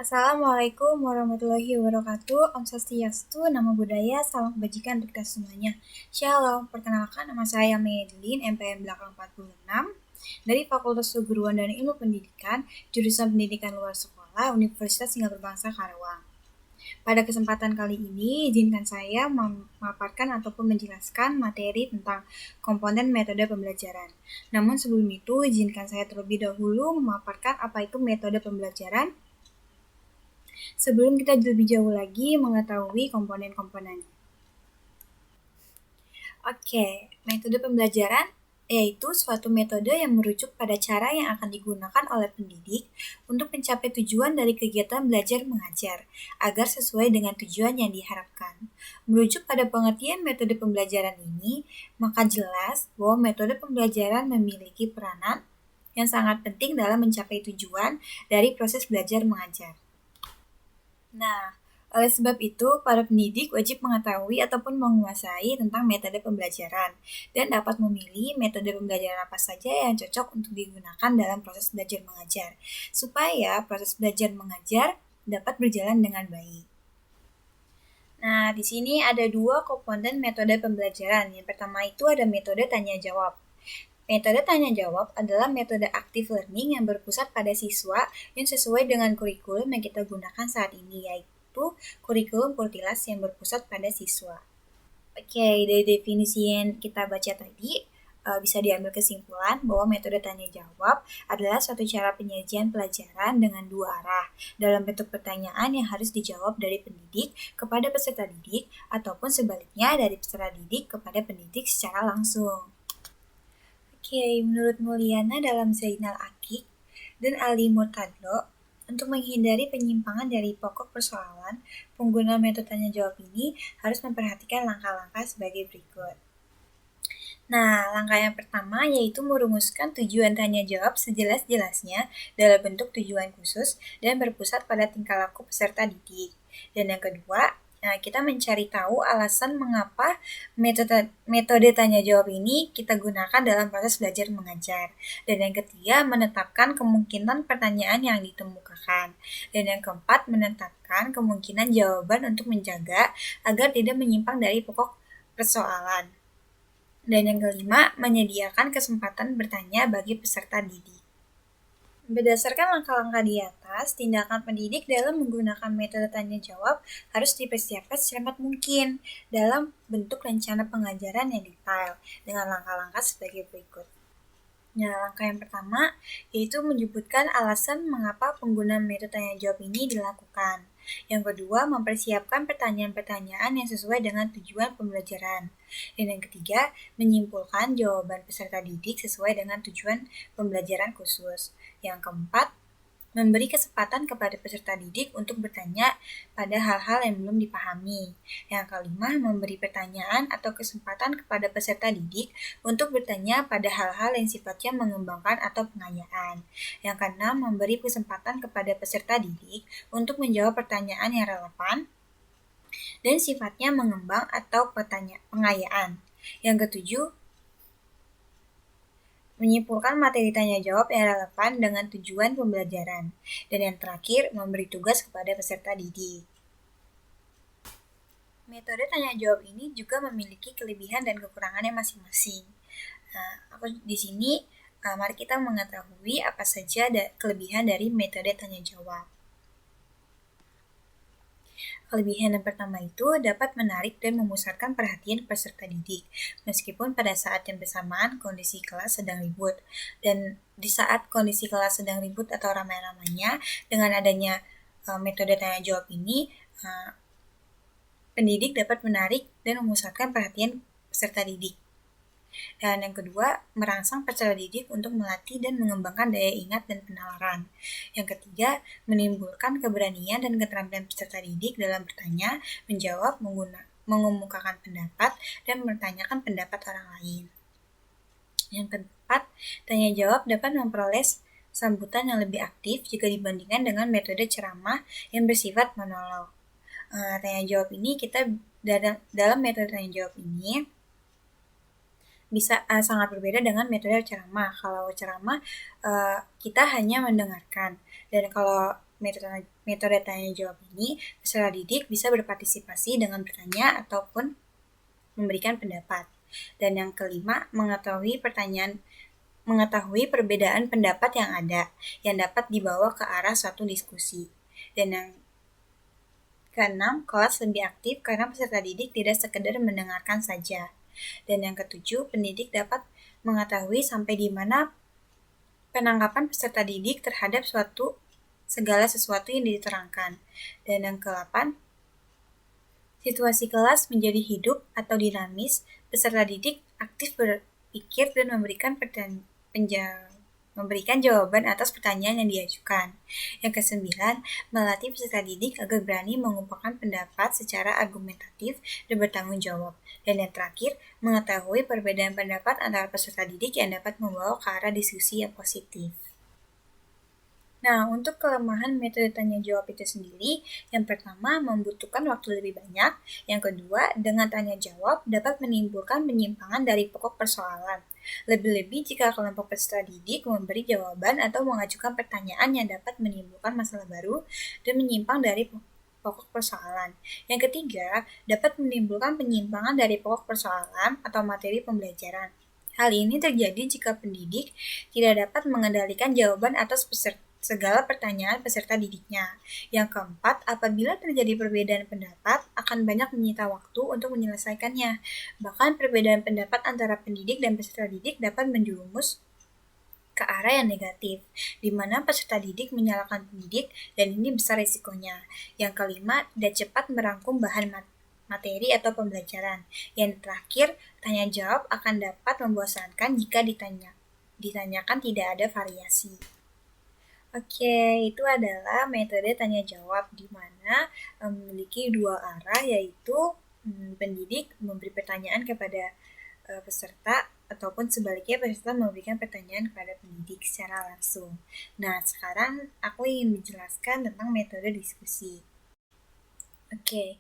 Assalamualaikum warahmatullahi wabarakatuh. Om Swastiastu, Namo Buddhaya, salam kebajikan untuk kita semuanya. Shalom, perkenalkan nama saya Medlin, MPM belakang 46, dari Fakultas Keguruan dan Ilmu Pendidikan, jurusan Pendidikan Luar Sekolah, Universitas Singapura Bangsa Karawang. Pada kesempatan kali ini, izinkan saya memaparkan ataupun menjelaskan materi tentang komponen metode pembelajaran. Namun sebelum itu, izinkan saya terlebih dahulu memaparkan apa itu metode pembelajaran sebelum kita lebih jauh lagi mengetahui komponen-komponennya. Oke, metode pembelajaran yaitu suatu metode yang merujuk pada cara yang akan digunakan oleh pendidik untuk mencapai tujuan dari kegiatan belajar mengajar, agar sesuai dengan tujuan yang diharapkan. Merujuk pada pengertian metode pembelajaran ini, maka jelas bahwa metode pembelajaran memiliki peranan yang sangat penting dalam mencapai tujuan dari proses belajar mengajar. Nah, oleh sebab itu, para pendidik wajib mengetahui ataupun menguasai tentang metode pembelajaran dan dapat memilih metode pembelajaran apa saja yang cocok untuk digunakan dalam proses belajar mengajar, supaya proses belajar mengajar dapat berjalan dengan baik. Nah, di sini ada dua komponen metode pembelajaran. Yang pertama itu ada metode tanya-jawab. Metode tanya-jawab adalah metode active learning yang berpusat pada siswa yang sesuai dengan kurikulum yang kita gunakan saat ini, yaitu kurikulum Kurtilas yang berpusat pada siswa. Oke, dari definisi yang kita baca tadi, bisa diambil kesimpulan bahwa metode tanya-jawab adalah suatu cara penyajian pelajaran dengan dua arah, dalam bentuk pertanyaan yang harus dijawab dari pendidik kepada peserta didik, ataupun sebaliknya dari peserta didik kepada pendidik secara langsung. Oke, menurut Mulyana dalam Zainal Akik dan Ali Murtadlo, untuk menghindari penyimpangan dari pokok persoalan, pengguna metode tanya-jawab ini harus memperhatikan langkah-langkah sebagai berikut. Nah, langkah yang pertama yaitu merumuskan tujuan tanya-jawab sejelas-jelasnya dalam bentuk tujuan khusus dan berpusat pada tingkah laku peserta didik. Dan yang kedua, kita mencari tahu alasan mengapa metode tanya-jawab ini kita gunakan dalam proses belajar mengajar. Dan yang ketiga, menetapkan kemungkinan pertanyaan yang ditemukan. Dan yang keempat, menetapkan kemungkinan jawaban untuk menjaga agar tidak menyimpang dari pokok persoalan. Dan yang kelima, menyediakan kesempatan bertanya bagi peserta didik. Berdasarkan langkah-langkah di atas, tindakan pendidik dalam menggunakan metode tanya-jawab harus dipersiapkan secepat mungkin dalam bentuk rencana pengajaran yang detail dengan langkah-langkah sebagai berikut. Nah, langkah yang pertama yaitu menyebutkan alasan mengapa penggunaan metode tanya-jawab ini dilakukan. Yang kedua, mempersiapkan pertanyaan-pertanyaan yang sesuai dengan tujuan pembelajaran. Dan yang ketiga, menyimpulkan jawaban peserta didik sesuai dengan tujuan pembelajaran khusus. Yang keempat, memberi kesempatan kepada peserta didik untuk bertanya pada hal-hal yang belum dipahami. Yang kelima, memberi pertanyaan atau kesempatan kepada peserta didik untuk bertanya pada hal-hal yang sifatnya mengembangkan atau pengayaan. Yang keenam, memberi kesempatan kepada peserta didik untuk menjawab pertanyaan yang relevan dan sifatnya mengembang atau pengayaan. Yang ketujuh, menyimpulkan materi tanya-jawab yang relevan dengan tujuan pembelajaran. Dan yang terakhir, memberi tugas kepada peserta didik. Metode tanya-jawab ini juga memiliki kelebihan dan kekurangannya masing-masing. Nah, aku di sini mari kita mengetahui apa saja kelebihan dari metode tanya-jawab. Kelebihan yang pertama itu dapat menarik dan memusatkan perhatian peserta didik, meskipun pada saat yang bersamaan kondisi kelas sedang ribut. Dan di saat kondisi kelas sedang ribut atau ramai-ramainya, dengan adanya metode tanya-jawab ini, pendidik dapat menarik dan memusatkan perhatian peserta didik. Dan yang kedua, merangsang peserta didik untuk melatih dan mengembangkan daya ingat dan penalaran. Yang ketiga, menimbulkan keberanian dan keterampilan peserta didik dalam bertanya, menjawab, mengemukakan pendapat, dan bertanyakan pendapat orang lain. Yang keempat, tanya jawab dapat memperoleh sambutan yang lebih aktif jika dibandingkan dengan metode ceramah yang bersifat monolog. Tanya jawab ini dalam metode tanya jawab ini bisa sangat berbeda dengan metode ceramah. Kalau ceramah kita hanya mendengarkan, dan kalau metode tanya jawab ini, peserta didik bisa berpartisipasi dengan bertanya ataupun memberikan pendapat. Dan yang kelima, mengetahui perbedaan pendapat yang ada, yang dapat dibawa ke arah suatu diskusi. Dan yang keenam, kelas lebih aktif karena peserta didik tidak sekedar mendengarkan saja. Dan yang ketujuh, pendidik dapat mengetahui sampai di mana penangkapan peserta didik terhadap segala sesuatu yang diterangkan. Dan yang ke-8, situasi kelas menjadi hidup atau dinamis, peserta didik aktif berpikir dan memberikan jawaban atas pertanyaan yang diajukan. Yang ke-9, melatih peserta didik agar berani mengungkapkan pendapat secara argumentatif dan bertanggung jawab. Dan yang terakhir, mengetahui perbedaan pendapat antara peserta didik yang dapat membawa ke arah diskusi yang positif. Nah, untuk kelemahan metode tanya jawab itu sendiri, yang pertama membutuhkan waktu lebih banyak, yang kedua dengan tanya jawab dapat menimbulkan penyimpangan dari pokok persoalan. Lebih-lebih jika kelompok peserta didik memberi jawaban atau mengajukan pertanyaan yang dapat menimbulkan masalah baru dan menyimpang dari pokok persoalan. Yang ketiga, dapat menimbulkan penyimpangan dari pokok persoalan atau materi pembelajaran. Hal ini terjadi jika pendidik tidak dapat mengendalikan jawaban atas segala pertanyaan peserta didiknya. Yang keempat, apabila terjadi perbedaan pendapat, akan banyak menyita waktu untuk menyelesaikannya. Bahkan perbedaan pendapat antara pendidik dan peserta didik dapat menjerumus ke arah yang negatif, di mana peserta didik menyalahkan pendidik, dan ini besar risikonya. Yang kelima, tidak cepat merangkum bahan materi atau pembelajaran. Yang terakhir, tanya jawab akan dapat membosankan jika ditanyakan tidak ada variasi. Oke, itu adalah metode tanya jawab di mana memiliki dua arah, yaitu pendidik memberi pertanyaan kepada peserta ataupun sebaliknya peserta memberikan pertanyaan kepada pendidik secara langsung. Nah, sekarang aku ingin menjelaskan tentang metode diskusi. Oke.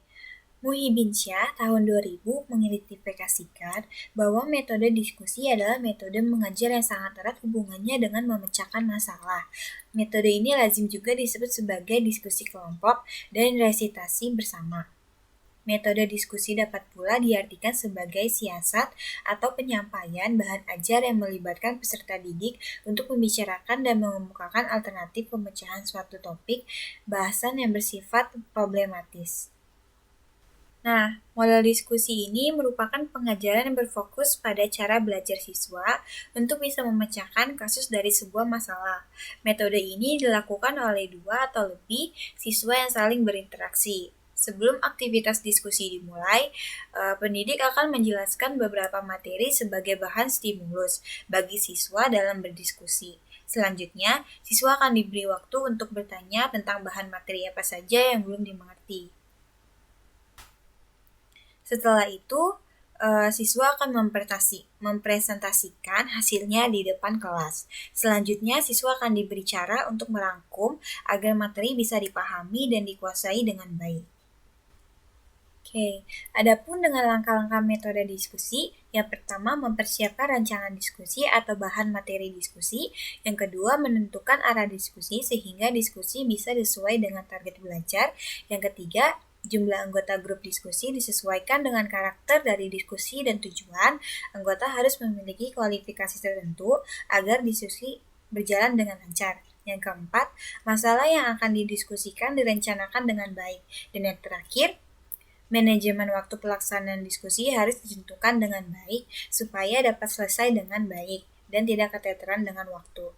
Muhyiddin Syah tahun 2000 mengidentifikasikan bahwa metode diskusi adalah metode mengajar yang sangat erat hubungannya dengan memecahkan masalah. Metode ini lazim juga disebut sebagai diskusi kelompok dan resitasi bersama. Metode diskusi dapat pula diartikan sebagai siasat atau penyampaian bahan ajar yang melibatkan peserta didik untuk membicarakan dan mengemukakan alternatif pemecahan suatu topik bahasan yang bersifat problematis. Nah, model diskusi ini merupakan pengajaran yang berfokus pada cara belajar siswa untuk bisa memecahkan kasus dari sebuah masalah. Metode ini dilakukan oleh 2 atau lebih siswa yang saling berinteraksi. Sebelum aktivitas diskusi dimulai, pendidik akan menjelaskan beberapa materi sebagai bahan stimulus bagi siswa dalam berdiskusi. Selanjutnya, siswa akan diberi waktu untuk bertanya tentang bahan materi apa saja yang belum dimengerti. Setelah itu, siswa akan mempresentasikan hasilnya di depan kelas. Selanjutnya, siswa akan diberi cara untuk merangkum agar materi bisa dipahami dan dikuasai dengan baik. Oke, adapun dengan langkah-langkah metode diskusi, yang pertama mempersiapkan rancangan diskusi atau bahan materi diskusi, yang kedua menentukan arah diskusi sehingga diskusi bisa sesuai dengan target belajar, yang ketiga jumlah anggota grup diskusi disesuaikan dengan karakter dari diskusi dan tujuan. Anggota harus memiliki kualifikasi tertentu agar diskusi berjalan dengan lancar. Yang keempat, masalah yang akan didiskusikan direncanakan dengan baik. Dan yang terakhir, manajemen waktu pelaksanaan diskusi harus ditentukan dengan baik supaya dapat selesai dengan baik dan tidak keteteran dengan waktu.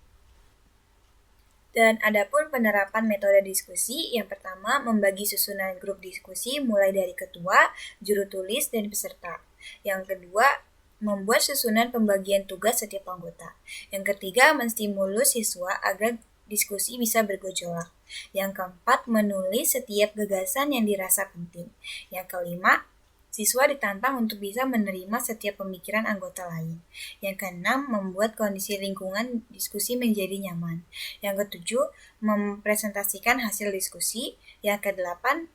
Dan adapun penerapan metode diskusi, yang pertama membagi susunan grup diskusi mulai dari ketua, juru tulis, dan peserta. Yang kedua, membuat susunan pembagian tugas setiap anggota. Yang ketiga, menstimulus siswa agar diskusi bisa bergejolak. Yang keempat, menulis setiap gagasan yang dirasa penting. Yang kelima, siswa ditantang untuk bisa menerima setiap pemikiran anggota lain. Yang keenam, membuat kondisi lingkungan diskusi menjadi nyaman. Yang ketujuh, mempresentasikan hasil diskusi. Yang kedelapan,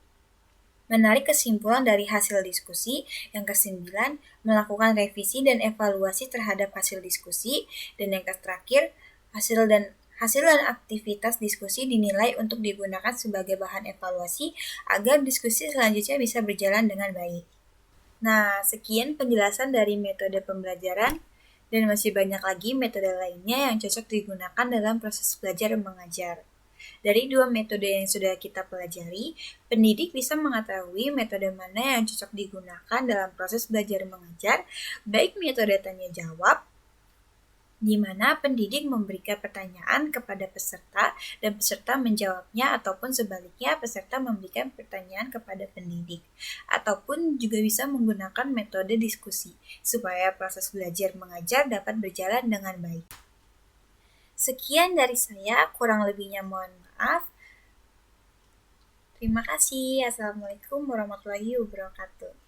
menarik kesimpulan dari hasil diskusi. Yang kesembilan, melakukan revisi dan evaluasi terhadap hasil diskusi. Dan yang terakhir, Hasil dan aktivitas diskusi dinilai untuk digunakan sebagai bahan evaluasi agar diskusi selanjutnya bisa berjalan dengan baik. Nah, sekian penjelasan dari metode pembelajaran, dan masih banyak lagi metode lainnya yang cocok digunakan dalam proses belajar mengajar. Dari dua metode yang sudah kita pelajari, pendidik bisa mengetahui metode mana yang cocok digunakan dalam proses belajar mengajar, baik metode tanya jawab, di mana pendidik memberikan pertanyaan kepada peserta dan peserta menjawabnya, ataupun sebaliknya peserta memberikan pertanyaan kepada pendidik. Ataupun juga bisa menggunakan metode diskusi supaya proses belajar mengajar dapat berjalan dengan baik. Sekian dari saya, kurang lebihnya mohon maaf. Terima kasih. Assalamualaikum warahmatullahi wabarakatuh.